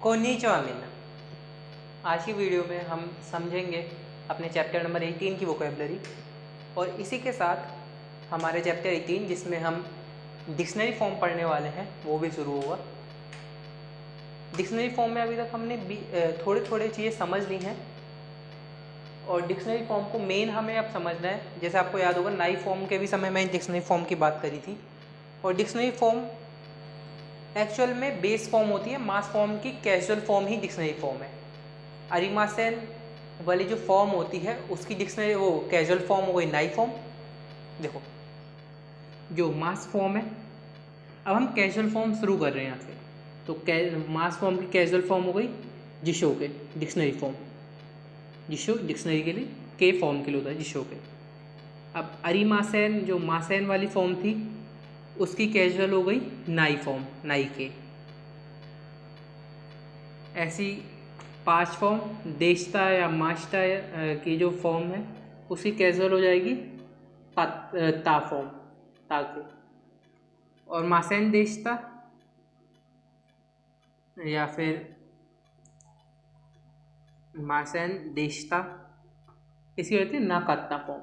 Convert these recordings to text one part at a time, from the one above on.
Konnichiwa मिना। आज की video में हम समझेंगे अपने चैप्टर नंबर 18 की वोकैबुलरी और इसी के साथ हमारे चैप्टर 18 जिसमें हम डिक्शनरी फॉर्म पढ़ने वाले हैं वो भी शुरू होगा। डिक्शनरी फॉर्म में अभी तक हमने थोड़े थोड़े चीज़ें समझ ली हैं और डिक्शनरी फॉर्म को मेन हमें अब समझना है। जैसे आपको याद होगा नाई फॉर्म के भी समय में डिक्शनरी फॉर्म की बात करी थी और डिक्शनरी फॉर्म एक्चुअल में बेस फॉर्म होती है, मास फॉर्म की कैजुअल फॉर्म ही डिक्शनरी फॉर्म है। अरिमासेन वाली जो फॉर्म होती है उसकी डिक्शनरी वो कैजुअल फॉर्म हो गई नाई फॉर्म। देखो जो मास फॉर्म है, अब हम कैजुअल फॉर्म शुरू कर रहे हैं यहाँ से। तो मास फॉर्म की कैजुअल फॉर्म हो गई जिशो के डिक्शनरी फॉर्म। जिशो डिक्शनरी के लिए के फॉर्म के लिए होता है जिशो के। अब अरिमासेन जो मासेन वाली फॉर्म थी उसकी कैजुअल हो गई नाई फॉर्म, नाई के। ऐसी पांच फॉर्म देशता या मास्टा की जो फॉर्म है उसकी कैजुअल हो जाएगी ता फॉर्म, ता के। और मासेन देशता या फिर मासेन देशता इसकी होती है नाकात्ता फॉर्म।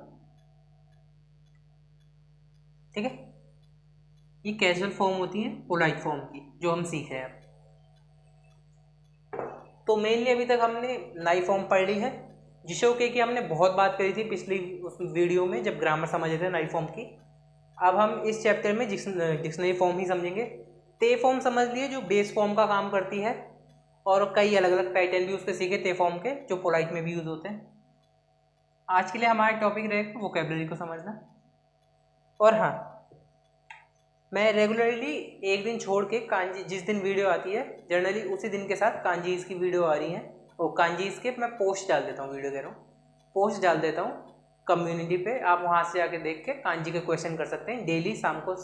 ठीक है, ये कैजुअल फॉर्म होती है पोलाइट फॉर्म की जो हम सीख रहे हैं। तो मेनली अभी तक हमने नाई फॉर्म पढ़ ली है। जिशो के की हमने बहुत बात करी थी पिछली उस वीडियो में जब ग्रामर समझ रहे थे नाई फॉर्म की। अब हम इस चैप्टर में डिक्शनरी फॉर्म ही समझेंगे। ते फॉर्म समझ लिए जो बेस फॉर्म का काम करती है और कई अलग अलग पैटर्न भी उसके सीखे ते फॉर्म के जो पोलाइट में भी यूज होते हैं। आज के लिए हमारा टॉपिक रहेगा वोकैबुलरी को समझना। और हाँ, मैं रेगुलरली एक दिन छोड़ के कांजी जिस दिन वीडियो आती है जनरली उसी दिन के साथ कांजीज की वीडियो आ रही है और कांजीज के मैं पोस्ट डाल देता हूँ, वीडियो कह रहा हूँ पोस्ट डाल देता हूँ कम्युनिटी पे। आप वहाँ से जाके देख के कांजी के क्वेश्चन कर सकते हैं। डेली शाम को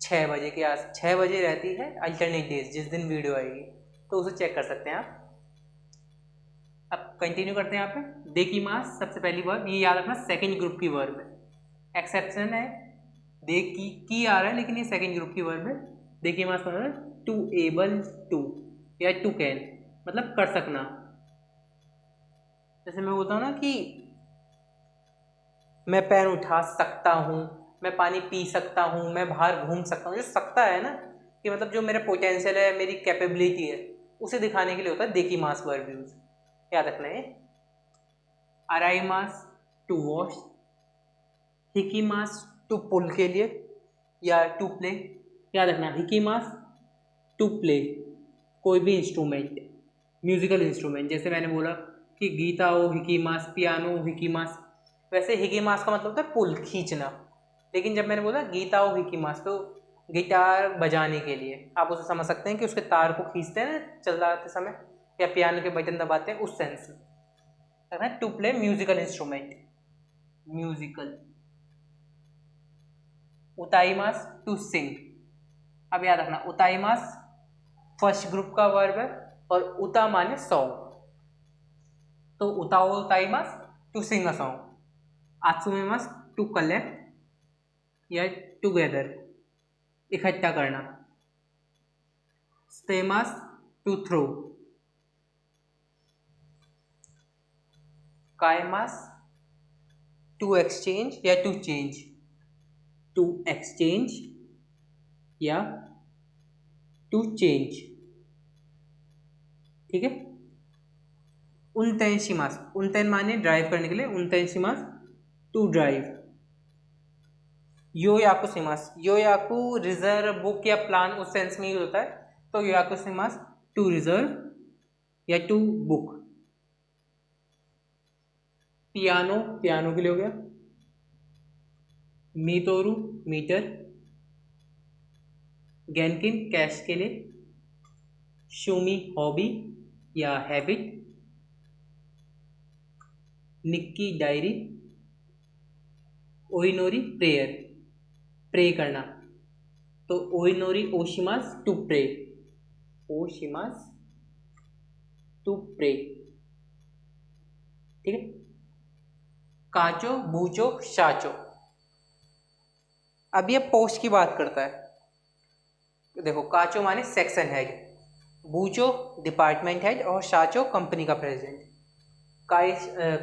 6 बजे के 6 बजे रहती है अल्टरनेट डेज जिस दिन वीडियो आएगी, तो उसे चेक कर सकते हैं आप। अब कंटिन्यू करते हैं यहाँ पे। देकीमास सबसे पहली वर्ब, ये याद रखना सेकंड ग्रुप की वर्ब है। एक्सेप्शन है दे की आ रहा है लेकिन ये सेकंड ग्रुप की वर्ब है। देखिए मास मतलब टू एबल टू या टू कैन मतलब कर सकना। जैसे मैं बोलता हूँ ना कि मैं पैर उठा सकता हूँ, मैं पानी पी सकता हूँ, मैं बाहर घूम सकता हूँ। जो सकता है ना कि मतलब जो मेरा पोटेंशियल है, मेरी कैपेबिलिटी है, उसे दिखाने के लिए होता है देखी मास वर्ब यूज। याद रखना है। अराई मास टू वॉश, हिकी मास टू पुल के लिए या टू प्ले। याद रखना हिकी मास टू प्ले कोई भी इंस्ट्रूमेंट, म्यूजिकल इंस्ट्रूमेंट। जैसे मैंने बोला कि गीता हो हिकीमास, पियानो हिकीमास, वैसे हिकीमास का मतलब होता है पुल, खींचना। लेकिन जब मैंने बोला गीता हो हिकीमास तो गिटार बजाने के लिए आप उसे समझ सकते हैं कि उसके तार को खींचते हैं ना चलाते समय, या पियानो के बटन दबाते हैं, उस सेंस में। To play musical instrument, musical. उताईमास टू सिंग। अब याद रखना उताईमास फर्स्ट ग्रुप का वर्ब है और उता माने सॉन्ग, तो उताओ उताईमास टू सिंग अ सॉन्ग। आत्सुमेमास टू कलेक्ट या टुगेदर इकट्ठा करना। स्तेमास टू थ्रो। कायमास टू एक्सचेंज या टू चेंज, टू एक्सचेंज या टू चेंज। ठीक है। उनतेंशिमास, उनतेन माने ड्राइव करने के लिए, उनतेंशिमास टू ड्राइव। योयाकुसिमास, योयाकु रिजर्व, बुक या प्लान उस सेंस में यूज होता है, तो योयाकुसिमास टू रिजर्व या टू बुक। पियानो, पियानो के लिए हो गया। मीतोरु मीटर, गैनकिन कैश के लिए। शुमी हॉबी या हैबिट। निक्की डायरी। ओइनोरी प्रेयर, प्रे करना, तो ओइनोरी ओशिमास टू प्रे, ओशिमास टू प्रे। ठीक है। काचो बूचो शाचो। अब ये पोस्ट की बात करता है। देखो काचो माने सेक्शन हेड, बूचो डिपार्टमेंट हेड और शाचो कंपनी का प्रेसिडेंट।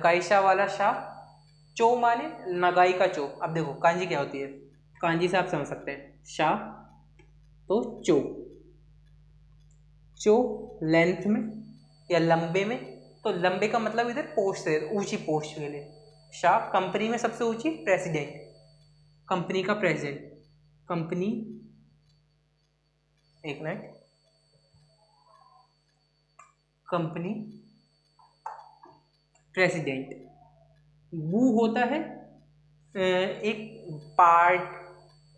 काइशा वाला शाह, चो माने नगाई का चो। अब देखो कांजी क्या होती है, कांजी से आप समझ सकते हैं, शाह तो चो, चो लेंथ में या लंबे में, तो लंबे का मतलब इधर पोस्ट है, ऊंची पोस्ट के लिए। शाह कंपनी में सबसे ऊंची, प्रेसिडेंट कंपनी का प्रेसिडेंट, कंपनी, एक मिनट, कंपनी प्रेसिडेंट। बू होता है एक पार्ट,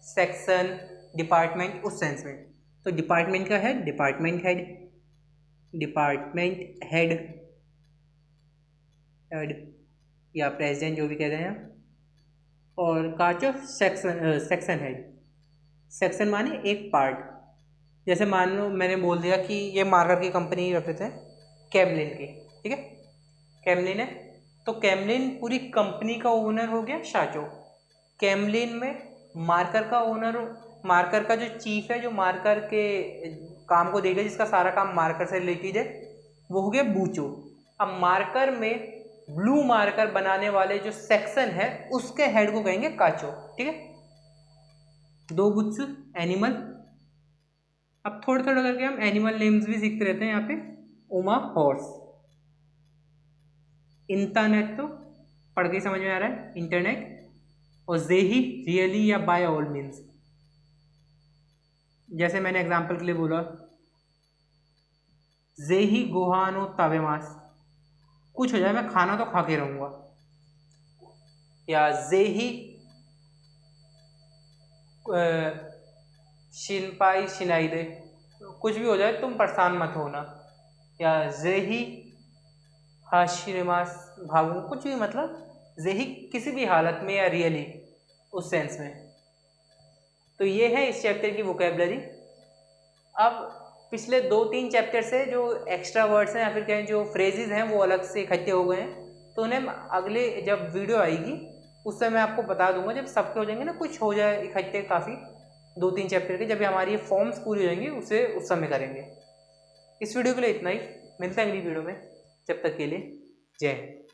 सेक्शन, डिपार्टमेंट उस सेंस में। तो डिपार्टमेंट का head, department head, department head, head या प्रेसिडेंट जो भी कह रहे हैं आप। और काचो सेक्शन, सेक्शन हेड, सेक्शन माने एक पार्ट। जैसे मान लो मैंने बोल दिया कि ये मार्कर की कंपनी रख देते हैं कैमलिन की, ठीक है, कैमलिन है, तो कैमलिन पूरी कंपनी का ओनर हो गया शाचो। कैमलिन में मार्कर का ओनर, मार्कर का जो चीफ है, जो मार्कर के काम को देगा, जिसका सारा काम मार्कर से रिलेटेड है, वो हो गया बूचो। अब मार्कर में ब्लू मार्कर बनाने वाले जो सेक्शन है उसके हेड को कहेंगे काचो, ठीक है। दो गुड्स एनिमल। अब थोड़ा थोड़ा करके हम एनिमल नेम्स भी सीखते रहते हैं यहाँ पे। उमा हॉर्स, इंटरनेट तो पढ़ के समझ में आ रहा है, इंटरनेट। और जेही रियली या बाय ऑल मीन्स, जैसे मैंने एग्जांपल के लिए बोला जेही गोहानो ताबेमास, कुछ हो जाए मैं खाना तो खा के रहूंगा। या जेही शिनपाई शिनाई दे, कुछ भी हो जाए तुम परेशान मत होना। या जेही हाशिमास भागू, कुछ भी, मतलब जेही किसी भी हालत में या रियली उस सेंस में। तो ये है इस चैप्टर की वोकेबलरी। अब पिछले 2-3 चैप्टर से जो एक्स्ट्रा वर्ड्स हैं या फिर कहें जो फ्रेजेस हैं वो अलग से इकट्ठे हो गए हैं, तो उन्हें अगले जब वीडियो आएगी उस समय मैं आपको बता दूंगा, जब सबके हो जाएंगे ना, कुछ हो जाए इकट्ठे काफ़ी 2-3 चैप्टर के, जब हमारी ये फॉर्म्स पूरी हो जाएंगी उसे उस समय करेंगे। इस वीडियो के लिए इतना ही, मिलता है अगली वीडियो में, जब तक के लिए जय हिंद।